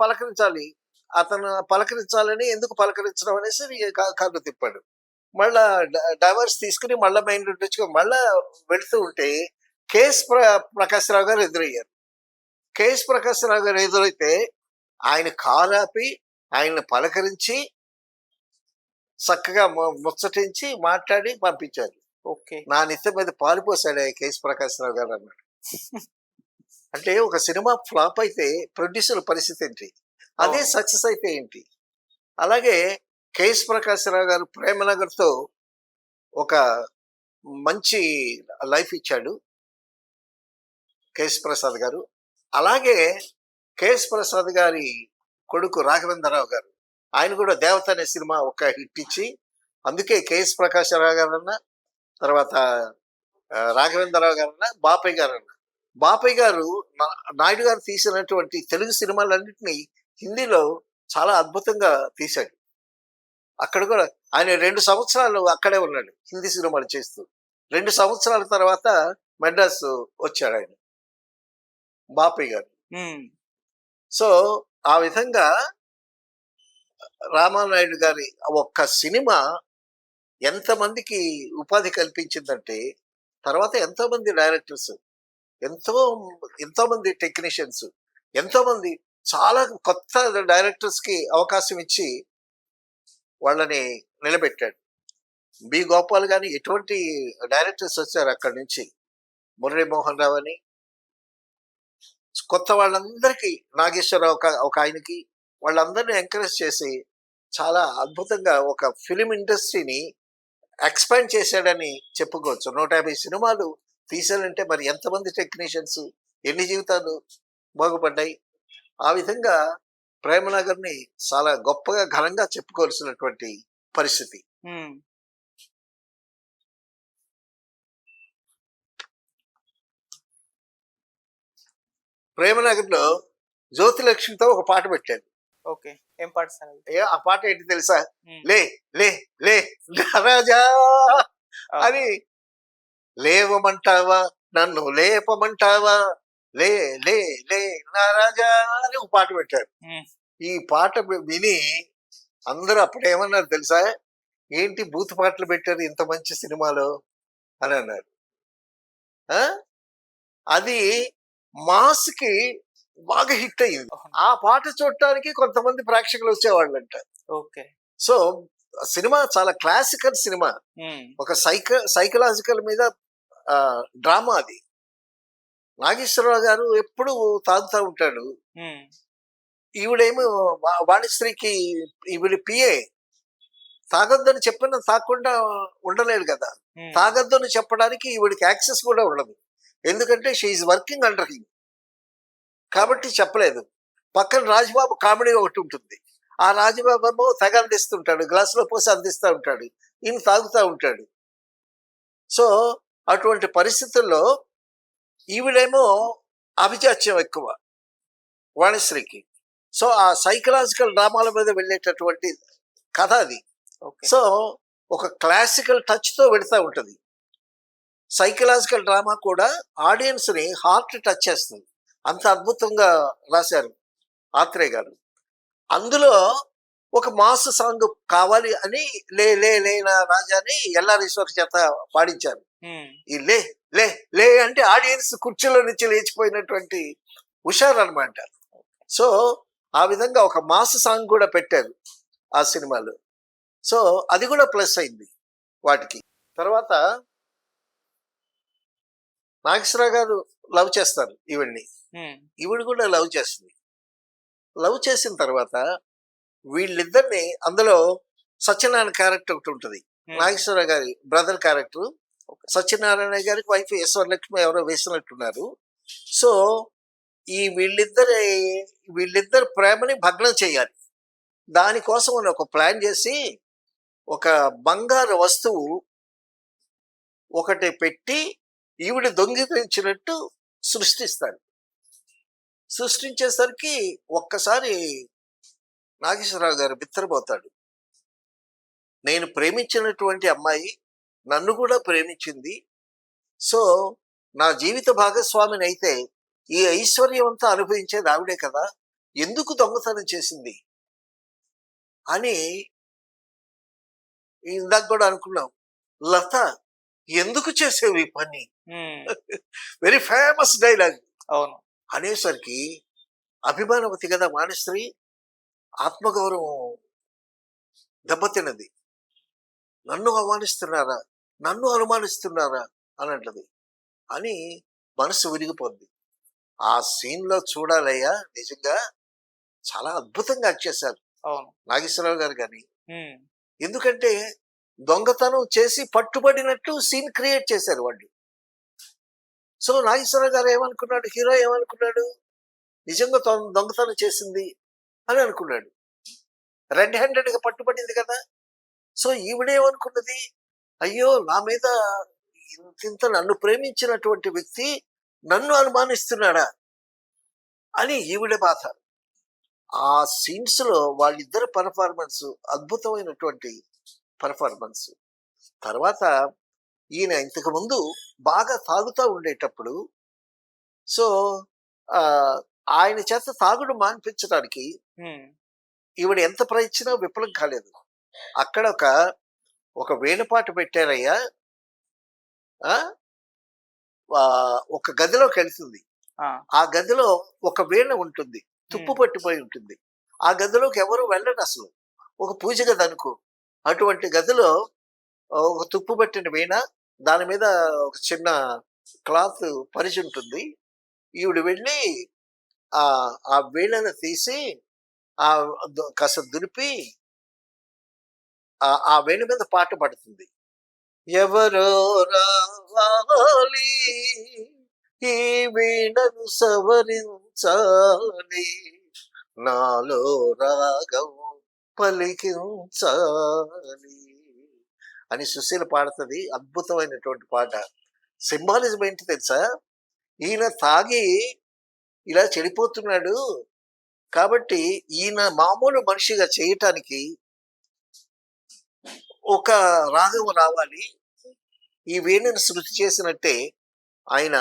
పలకరించాలి. అతను పలకరించాలని ఎందుకు పలకరించడం అనేసి కన్ను తిప్పాడు. మళ్ళా డైవర్స్ తీసుకుని మళ్ళా మెయిన్ రోడ్ తెచ్చుకొని మళ్ళా వెళుతూ ఉంటే కేఎస్ ప్రకాశ్‌రావు గారు ఎదురయ్యారు. కేఎస్ ప్రకాశ్‌రావు గారు ఎదురైతే ఆయన కారాపి ఆయన్ని పలకరించి చక్కగా ముచ్చటించి మాట్లాడి పంపించారు. ఓకే. నా నెత్తి మీద పాలు పోసాడే కేఎస్ ప్రకాశ్‌రావు గారు అన్నాడు. అంటే ఒక సినిమా ఫ్లాప్ అయితే ప్రొడ్యూసర్ పరిస్థితి ఏంటి? అదే సక్సెస్ అయితే ఏంటి? అలాగే కేఎస్ ప్రకాశ్‌రావు గారు 'ప్రేమనగర్'తో ఒక మంచి లైఫ్ ఇచ్చాడు కేఎస్ ప్రసాద్ గారు. అలాగే కేఎస్ ప్రసాద్ గారి కొడుకు రాఘవేంద్రరావు గారు, ఆయన కూడా 'దేవత' అనే సినిమా ఒక హిట్ ఇచ్చి, అందుకే కేఎస్ ప్రకాశ్‌రావు గారన్నా, తర్వాత రాఘవేంద్రరావు గారన్నా, బాపయ్య గారన్నా. బాపయ్య గారు నాయుడు గారు తీసినటువంటి తెలుగు సినిమాలన్నింటినీ హిందీలో చాలా అద్భుతంగా తీశాడు. అక్కడ కూడా ఆయన 2 సంవత్సరాలు అక్కడే ఉన్నాడు హిందీ సినిమాలు చేస్తూ. 2 సంవత్సరాల తర్వాత మెడ్రాస్ వచ్చాడు ఆయన బాపయ్య గారు. సో ఆ విధంగా రామానాయుడు గారి ఒక్క సినిమా ఎంతమందికి ఉపాధి కల్పించిందంటే, తర్వాత ఎంతోమంది డైరెక్టర్స్, ఎంతోమంది టెక్నీషియన్స్, ఎంతోమంది చాలా కొత్త డైరెక్టర్స్కి అవకాశం ఇచ్చి వాళ్ళని నిలబెట్టాడు. బి గోపాల్ గాని ఎటువంటి డైరెక్టర్స్ వచ్చారు అక్కడి నుంచి, మురళీమోహన్ రావు అని, కొత్త వాళ్ళందరికీ, నాగేశ్వరరావు ఒక ఆయనకి, వాళ్ళందరినీ ఎంకరేజ్ చేసి చాలా అద్భుతంగా ఒక ఫిలిం ఇండస్ట్రీని ఎక్స్పాండ్ చేశాడని చెప్పుకోవచ్చు. 150 సినిమాలు తీశాడంటే మరి ఎంతమంది టెక్నీషియన్స్, ఎన్ని జీవితాలు బాగుపడ్డాయి. ఆ విధంగా ప్రేమనగర్ని చాలా గొప్పగా ఘనంగా చెప్పుకోవాల్సినటువంటి పరిస్థితి. ప్రేమనగర్లో జ్యోతిలక్ష్మితో ఒక పాట పెట్టాడు. ఓకే. ఏం పాట సార్? ఆ పాట ఏంటి తెలుసా? లే లే లే రాజా అని, లేవమంటావా నన్ను లేపమంటావా, లే లే లే నా రాజా అని ఒక పాట పెట్టాడు. ఈ పాట విని అందరూ అప్పుడు ఏమన్నారు తెలుసా? ఏంటి బూత్ పాటలు పెట్టారు ఇంత మంచి సినిమాలో అని అన్నారు. అది మాస్కి బాగా హిట్ అయ్యింది. ఆ పాట చూడటానికి కొంతమంది ప్రేక్షకులు వచ్చేవాళ్ళంట. ఓకే. సో సినిమా చాలా క్లాసికల్ సినిమా, ఒక సైకలాజికల్ మీద డ్రామా అది. నాగేశ్వరరావు గారు ఎప్పుడు తాగుతూ ఉంటాడు. ఈవిడేమో వాణిశ్రీకి ఈవిడ పిఏ, తాగొద్దని చెప్పిన తాగకుండా ఉండలేడు కదా. తాగొద్దని చెప్పడానికి ఈవిడికి యాక్సెస్ కూడా ఉండదు, ఎందుకంటే షీఈ్ వర్కింగ్ అండర్ హిమ్ కాబట్టి చెప్పలేదు. పక్కన రాజబాబు కామెడీ ఒకటి ఉంటుంది. ఆ రాజబాబు ఏమో తెగ అందిస్తుంటాడు, గ్లాసులో పోసి అందిస్తూ ఉంటాడు, ఈయన తాగుతూ ఉంటాడు. సో అటువంటి పరిస్థితుల్లో ఈవిడేమో అభిజాత్యం ఎక్కువ వాణిశ్రీకి. సో ఆ సైకలాజికల్ డ్రామాల మీద వెళ్ళేటటువంటి కథ అది. సో ఒక క్లాసికల్ టచ్తో వెళుతూ ఉంటుంది. సైకలాజికల్ డ్రామా కూడా ఆడియన్స్ని హార్ట్ టచ్ చేస్తుంది. అంత అద్భుతంగా రాశారు ఆత్రేయ గారు. అందులో ఒక మాస్ సాంగ్ కావాలి అని లే లే లే నా రాజాని ఎల్ఆర్ చేత పాడించారు. ఈ లే లే లే అంటే ఆడియన్స్ కుర్చీలో నుంచి లేచిపోయినటువంటి హుషారు అనమాట. సో ఆ విధంగా ఒక మాస్ సాంగ్ కూడా పెట్టారు ఆ సినిమాలో. సో అది కూడా ప్లస్ అయింది వాటికి. తర్వాత నాగేశ్వరరావు గారు లవ్ చేస్తారు ఈవిడ్ని, ఈవిడ కూడా లవ్ చేస్తుంది. లవ్ చేసిన తర్వాత వీళ్ళిద్దరిని, అందులో సత్యనారాయణ క్యారెక్టర్ ఒకటి ఉంటుంది, నాగేశ్వరరావు గారి బ్రదర్ క్యారెక్టర్. సత్యనారాయణ గారికి వైఫ్ ఈశ్వరలక్ష్మి ఎవరో వేసినట్టున్నారు. సో ఈ వీళ్ళిద్దరి ప్రేమని భగ్నం చేయాలి. దానికోసం ఒక ప్లాన్ చేసి ఒక బంగారు వస్తువు ఒకటి పెట్టి ఈవిడ దొంగిలించినట్టు సృష్టిస్తాడు. సృష్టించేసరికి ఒక్కసారి నాగేశ్వరరావు గారు బిత్తరపోతాడు. నేను ప్రేమించినటువంటి అమ్మాయి నన్ను కూడా ప్రేమించింది. సో నా జీవిత భాగస్వామిని అయితే ఈ ఐశ్వర్యం అంతా అనుభవించేది ఆవిడే కదా, ఎందుకు దొంగతనం చేసింది అని ఇందాక కూడా అనుకున్నాం. లత ఎందుకు చేసేవి ఈ పని? Very famous dialogue. అవును. అనేసరికి అభిమానవతి కదా మానస్త్రీ, ఆత్మగౌరవం దెబ్బతిన్నది. నన్ను అవమానిస్తున్నారా, నన్ను అనుమానిస్తున్నారా అని అంటది. అని మనసు విరిగిపోద్ది. ఆ సీన్ లో చూడాలయ్యా, నిజంగా చాలా అద్భుతంగా యాక్ట్ చేశారు అవును. నాగేశ్వరరావు గారు. కానీ ఎందుకంటే దొంగతనం చేసి పట్టుబడినట్టు సీన్ క్రియేట్ చేశారు వాళ్ళు. సో నాగేశ్వరరావు గారు ఏమనుకున్నాడు, హీరో ఏమనుకున్నాడు, నిజంగా దొంగతనం చేసింది అని అనుకున్నాడు. రెడ్ హ్యాండెడ్ గా పట్టుబడింది కదా. సో ఈవిడేమనుకున్నది, అయ్యో నా మీద ఇంత నన్ను ప్రేమించినటువంటి వ్యక్తి నన్ను అనుమానిస్తున్నాడా అని ఈవిడ బాధ. ఆ సీన్స్ లో వాళ్ళిద్దరు పర్ఫార్మెన్స్ అద్భుతమైనటువంటి పర్ఫార్మెన్స్. తర్వాత ఈయన ఇంతకు ముందు బాగా తాగుతూ ఉండేటప్పుడు, సో ఆయన చేత తాగుడు మాన్పించడానికి ఈవిడ ఎంత ప్రయత్నించినా విఫలం కాలేదు. అక్కడ ఒక వేణుపాట పెట్టారయ్యా. ఒక గదిలోకి వెళ్తుంది. ఆ గదిలో ఒక వీణ ఉంటుంది, తుప్పు పట్టిపోయి ఉంటుంది. ఆ గదిలోకి ఎవరు వెళ్ళరు అసలు, ఒక పూజ గది అనుకో. అటువంటి గదిలో ఒక తుప్పు పట్టిన వీణ, దాని మీద ఒక చిన్న క్లాత్ పరిచి ఉంటుంది. ఈవిడ వెళ్ళి ఆ వీణను తీసి కాస్త దులిపి ఆ వీణ మీద పాట పడుతుంది. ఎవరో రావాలి ఈ వీణను సవరించాలి, నాలో రాగం పలికించాలి అని సుశీల పాడుతుంది. అద్భుతమైనటువంటి పాట. సింబాలిజం ఏంటి తెలుసా, ఈయన తాగి ఇలా చెడిపోతున్నాడు కాబట్టి ఈయన మామూలు మనిషిగా చేయటానికి ఒక రాగం రావాలి, ఈ వీణను శృతి చేసినట్టే ఆయన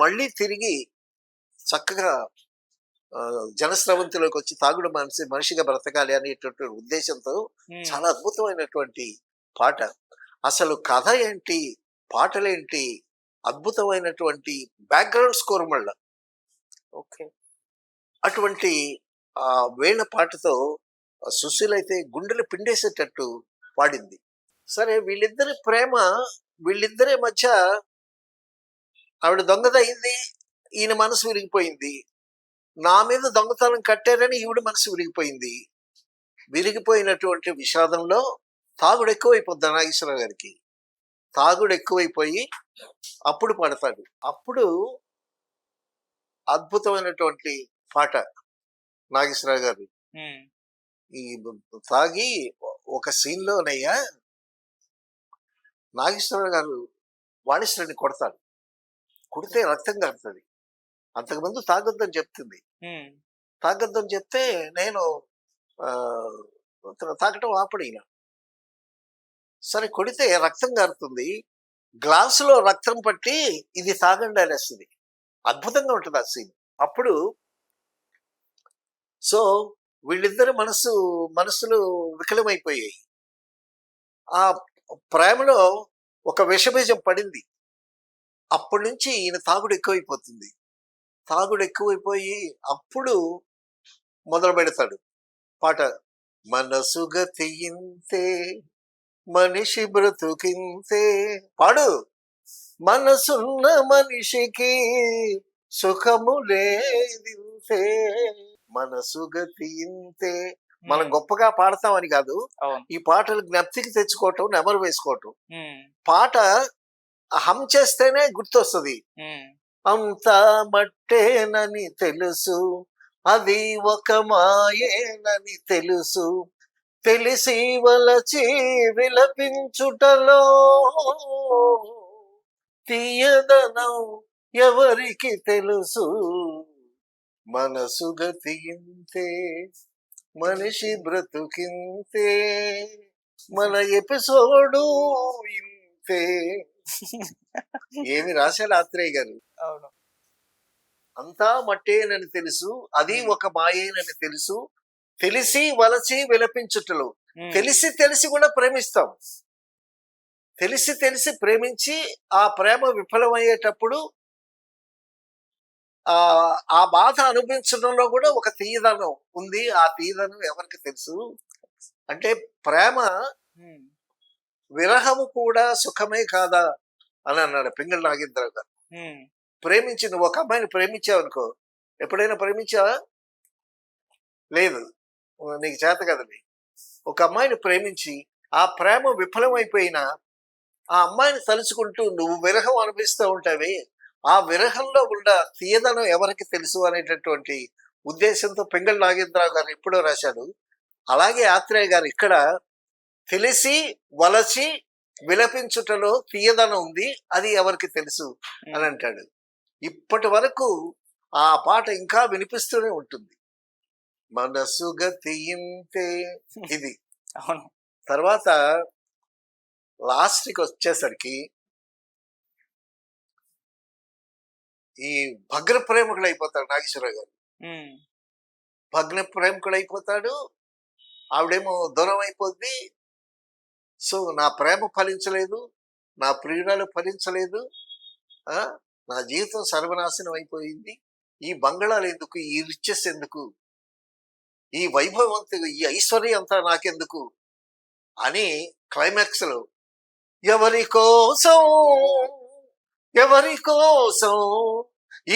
మళ్ళీ తిరిగి చక్కగా జనస్రవంతిలోకి వచ్చి తాగుడు మనిషిగా బ్రతకాలి అనేటువంటి ఉద్దేశంతో చాలా అద్భుతమైనటువంటి పాట. అసలు కథ ఏంటి, పాటలేంటి, అద్భుతమైనటువంటి బ్యాక్గ్రౌండ్ స్కోర్ మళ్ళా. ఓకే. అటువంటి వీణ పాటతో సుశీల్ అయితే గుండెలు పిండేసేటట్టు పాడింది. సరే, వీళ్ళిద్దరి ప్రేమ, వీళ్ళిద్దరి మధ్య ఆవిడ దొంగదయింది, ఈయన మనసు విరిగిపోయింది. నా మీద దొంగతనం కట్టారని ఈవిడ మనసు విరిగిపోయింది. విరిగిపోయినటువంటి విషాదంలో తాగుడు ఎక్కువైపోద్ది నాగేశ్వరరావు గారికి. తాగుడు ఎక్కువైపోయి అప్పుడు పడతాడు. అప్పుడు అద్భుతమైనటువంటి పాట నాగేశ్వరరావు గారు. ఈ తాగి ఒక సీన్ లోనయ్యా నాగేశ్వరరావు గారు వాణిశ్వరుని కొడతాడు. కొడితే రక్తం కారుతుంది. అంతకుముందు తాగొద్దని చెప్తుంది. తాగొద్దని చెప్తే నేను తాగటం ఆపడిన. సరే, కొడితే రక్తం కారుతుంది. గ్లాసులో రక్తం పట్టి ఇది తాగండి అనేస్తుంది. అద్భుతంగా ఉంటుంది ఆ సీన్. అప్పుడు సో వీళ్ళిద్దరు మనసులు వికలమైపోయాయి. ఆ ప్రేమలో ఒక విషబీజం పడింది. అప్పటి నుంచి ఈయన తాగుడు ఎక్కువైపోతుంది. తాగుడు ఎక్కువైపోయి అప్పుడు మొదలు పెడతాడు పాట. మనసుగతి ఇంతే మనిషి బ్రతుకింతే, పాడు. మనసున్న మనిషికి సుఖము లేదింతే, మనసుగతి ఇంతే. మనం గొప్పగా పాడతామని కాదు, ఈ పాటలు జ్ఞప్తికి తెచ్చుకోవటం, నెమరు వేసుకోవటం. పాట హమ్ చేస్తేనే గుర్తొస్తుంది. అంతా మట్టేనని తెలుసు, అది ఒక మాయేనని తెలుసు, తెలిసి వలచి విలపించుటలో తీయదనం ఎవరికి తెలుసు, మనసు గతి ఇంతే మనిషి బ్రతుకింతే, మన ఎపిసోడు ఇంతే. ఏమి రాశాడు ఆత్రేయ గారు. అవును. అంతా మట్టేనని తెలుసు, అది ఒక మాయేనని తెలుసు, తెలిసి వలచి విలపించుటలు. తెలిసి తెలిసి కూడా ప్రేమిస్తాం. తెలిసి తెలిసి ప్రేమించి ఆ ప్రేమ విఫలమయ్యేటప్పుడు ఆ బాధ అనుభవించడంలో కూడా ఒక తీయదనం ఉంది. ఆ తీయదనం ఎవరికి తెలుసు అంటే ప్రేమ విరహము కూడా సుఖమే కాదా అని అన్నాడు పింగళి నాగేంద్రరావు గారు. ప్రేమించి నువ్వు ఒక అమ్మాయిని ప్రేమించావు అనుకో, ఎప్పుడైనా ప్రేమించావా? లేదు, నీకు చేత కదండి. ఒక అమ్మాయిని ప్రేమించి ఆ ప్రేమ విఫలమైపోయినా ఆ అమ్మాయిని తలుచుకుంటూ నువ్వు విరహం అనిపిస్తూ ఉంటావే, ఆ విరహంలో ఉన్న తీయదనం ఎవరికి తెలుసు అనేటటువంటి ఉద్దేశంతో పింగళి నాగేంద్రరావు గారు ఎప్పుడో రాశాడు. అలాగే ఆత్రేయ గారు ఇక్కడ తెలిసి వలచి విలపించుటలో తీయదనం ఉంది, అది ఎవరికి తెలుసు అని అంటాడు. ఇప్పటి వరకు ఆ పాట ఇంకా వినిపిస్తూనే ఉంటుంది. మనసు గతింతే ఇది. అవును. తర్వాత లాస్ట్కి వచ్చేసరికి ఈ భగ్న ప్రేమికుడు అయిపోతాడు నాగేశ్వరరావు గారు. భగ్న ప్రేమికుడు అయిపోతాడు, ఆవిడేమో దూరం అయిపోద్ది. సో నా ప్రేమ ఫలించలేదు, నా ప్రియురాలు ఫలించలేదు, నా జీవితం సర్వనాశనం అయిపోయింది, ఈ బంగళాలు ఎందుకు, ఈ రిచెస్ ఎందుకు, ఈ వైభవంతుడు, ఈ ఐశ్వర్యం అంతా నాకెందుకు అని క్లైమాక్స్ లో ఎవరి కోసం ఎవరి కోసం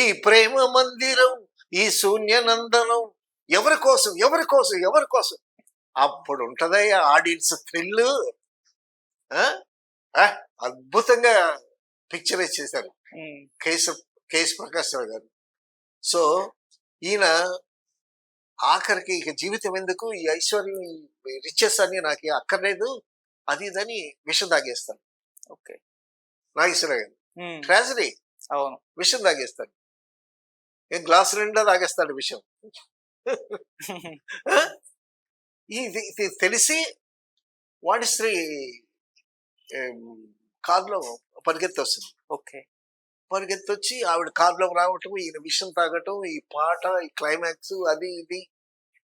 ఈ ప్రేమ మందిరం, ఈ శూన్యనందనం, ఎవరి కోసం ఎవరి కోసం ఎవరి కోసం, అప్పుడు ఉంటదయ్యా ఆడియన్స్ థ్రిల్. అద్భుతంగా పిక్చరైజ్ చేశారు కేఎస్ ప్రకాష్ రావు గారు. సో ఈయన ఆఖరికి ఇక జీవితం ఎందుకు, ఈ ఐశ్వర్యం, ఈ రిచెస్ అని నాకు అక్కర్లేదు, అది ఇదని విషం తాగేస్తాను. ఓకే, నాగేశ్వరరావు గారు ట్రాజడీ. అవును, విషం తాగేస్తాడు, గ్లాస్ నిండా తాగేస్తాడు విషం. ఇది తెలిసి వాడిశ్రీ కారులో పరిగెత్తి వస్తుంది. ఓకే, పరిగెత్తి వచ్చి ఆవిడ కారులో రావటం, ఈయన విషం తాగటం, ఈ పాట, ఈ క్లైమాక్స్, అది ఇది.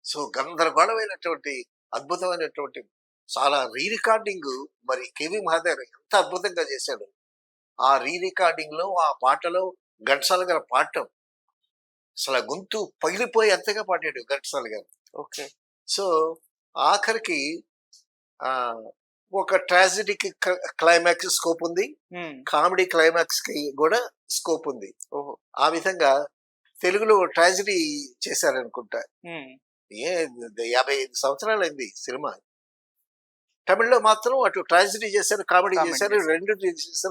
సో గందరగోళమైనటువంటి అద్భుతమైనటువంటి చాలా రీ రికార్డింగ్. మరి కేవి మహాదేవ్ ఎంత అద్భుతంగా చేశాడు ఆ రీ రికార్డింగ్ లో, ఆ పాటలో ఘంటసాల గారు పాడటం, అసలు గొంతు పగిలిపోయి అంతగా పాడాడు ఘంటసాల గారు. ఓకే. సో ఆఖరికి ఒక ట్రాజడీకి క్లైమాక్స్ స్కోప్ ఉంది, కామెడీ క్లైమాక్స్ కి కూడా స్కోప్ ఉంది. ఆ విధంగా తెలుగులో ట్రాజడీ చేశారనుకుంటా. 55 సంవత్సరాలు అయింది సినిమా. తమిళ్లో మాత్రం అటు ట్రాజడీ చేశారు, కామెడీ చేశారు,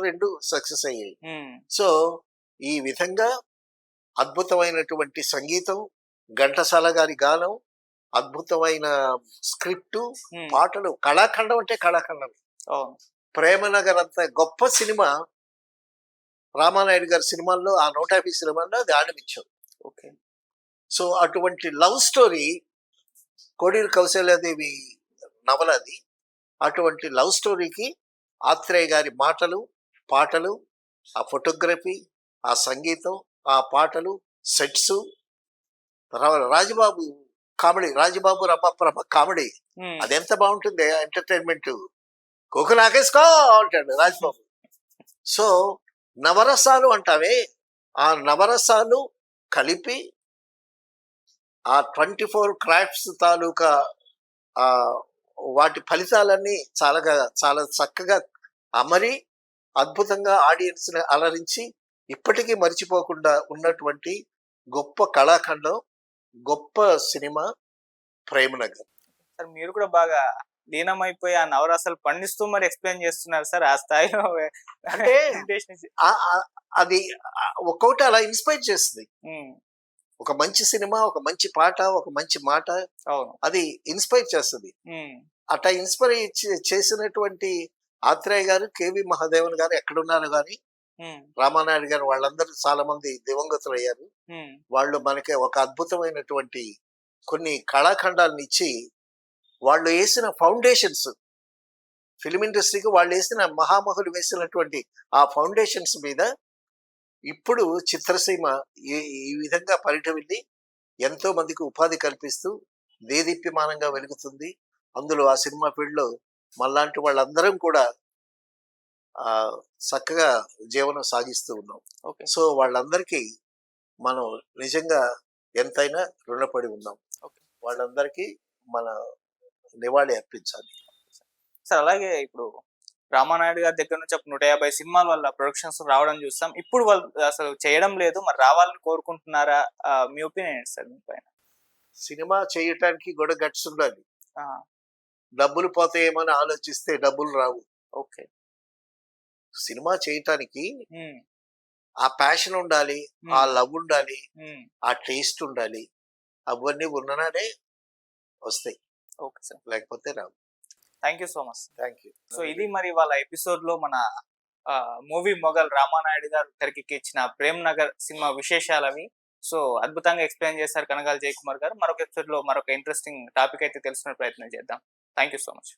రెండు సక్సెస్ అయ్యాయి. సో ఈ విధంగా అద్భుతమైనటువంటి సంగీతం, ఘంటసాల గారి గానం, అద్భుతమైన స్క్రిప్టు, పాటలు, కళాఖండం అంటే కళాఖండం. ప్రేమనగర్ అంత గొప్ప సినిమా రామానాయుడు గారి సినిమాల్లో, ఆ 150 సినిమాల్లో అది ఆడమించాం. ఓకే. సో అటువంటి లవ్ స్టోరీ కోడూరి కౌశల్యాదేవి నవల అది. అటువంటి లవ్ స్టోరీకి ఆత్రేయ గారి మాటలు, పాటలు, ఆ ఫోటోగ్రఫీ, ఆ సంగీతం, ఆ పాటలు, sets, Rajababu comedy, Rajababu Ramaprabha comedy, అది ఎంత బాగుంటుంది ఎంటర్టైన్మెంట్. కోకు నాకేసుకో అంటాడు రాజబాబు. సో నవరసాలు అంటావే, ఆ నవరసాలు కలిపి ఆ 24 క్రాఫ్ట్స్ తాలూకా వాటి ఫలితాలన్నీ చాలా చక్కగా అమరి అద్భుతంగా ఆడియన్స్ ని అలరించి ఇప్పటికీ మర్చిపోకుండా ఉన్నటువంటి గొప్ప కళాఖండం, గొప్ప సినిమా ప్రేమనగర్. సార్ మీరు కూడా బాగా లీనమైపోయి ఆ నవరసాలు పండిస్తూ మరి ఎక్స్ప్లెయిన్ చేస్తున్నారు సార్ ఆ స్థాయిలో. అంటే అది ఒక్కొక్కటి అలా ఇన్స్పైర్ చేస్తుంది. ఒక మంచి సినిమా, ఒక మంచి పాట, ఒక మంచి మాట, అది ఇన్స్పైర్ చేస్తుంది. అట్లా ఇన్స్పైర్ చేసినటువంటి ఆత్రేయ గారు, కేవి మహాదేవన్ గారు ఎక్కడున్నారు కానీ, రామానాయుడు గారు, వాళ్ళందరూ చాలా మంది దివంగతులు అయ్యారు. వాళ్ళు మనకి ఒక అద్భుతమైనటువంటి కొన్ని కళాఖండాలను ఇచ్చి, వాళ్ళు వేసిన ఫౌండేషన్స్, ఫిలిం ఇండస్ట్రీకి వాళ్ళు వేసిన మహామహులు వేసినటువంటి ఆ ఫౌండేషన్స్ మీద ఇప్పుడు చిత్రసీమ ఈ ఈ విధంగా పరిఢవిల్లి ఎంతో మందికి ఉపాధి కల్పిస్తూ దేదీప్యమానంగా వెలుగుతుంది. అందులో ఆ సినిమా ఫీల్డ్‌లో మనలాంటి వాళ్ళందరం కూడా చక్కగా జీవనం సాగిస్తూ ఉన్నాం. ఓకే. సో, వాళ్ళందరికీ మనం నిజంగా ఎంతైనా రుణపడి ఉన్నాం. ఓకే. వాళ్ళందరికీ మన నివాళి అర్పించాలి. సార్ అలాగే ఇప్పుడు రామానాయుడు గారి దగ్గర నుంచి ఒక 150 సినిమాల వల్ల ప్రొడక్షన్స్ రావడం చూస్తాం. ఇప్పుడు వాళ్ళు అసలు చేయడం లేదు. మరి రావాలని కోరుకుంటున్నారా? మీ ఒపీనియన్ ఏంటి సార్ దీనిపైన? సినిమా చేయటానికి కూడా గట్స్ ఉండాలి. ఆ! డబ్బులు పోతాయేమో అని ఆలోచిస్తే డబ్బులు రావు. ఓకే. సినిమా చేయటానికి హ్మ్. ఆ ప్యాషన్ ఉండాలి, ఆ హ్మ్. లవ్ ఉండాలి, హ్మ్. ఆ టేస్ట్ ఉండాలి. అవన్నీ ఉన్ననాడే వస్తాయి. Okay sir. లేకపోతే రావు. Thank you so much. Thank you. So ఇది మరి వాళ్ళ ఎపిసోడ్‌లో మన మూవీ మొగల్ రామానాయుడు గారు తెరకెక్కించిన 'ప్రేమ్ నగర్' సినిమా విశేషాలవి. సో అద్భుతంగా ఎక్స్‌ప్లెయిన్ చేశారు కనగాల జయకుమార్ గారు. మరొక ఎపిసోడ్‌లో మరొక ఇంట్రెస్టింగ్ టాపిక్ అయితే తెలుసుకునే ప్రయత్నం చేద్దాం. Thank you so much.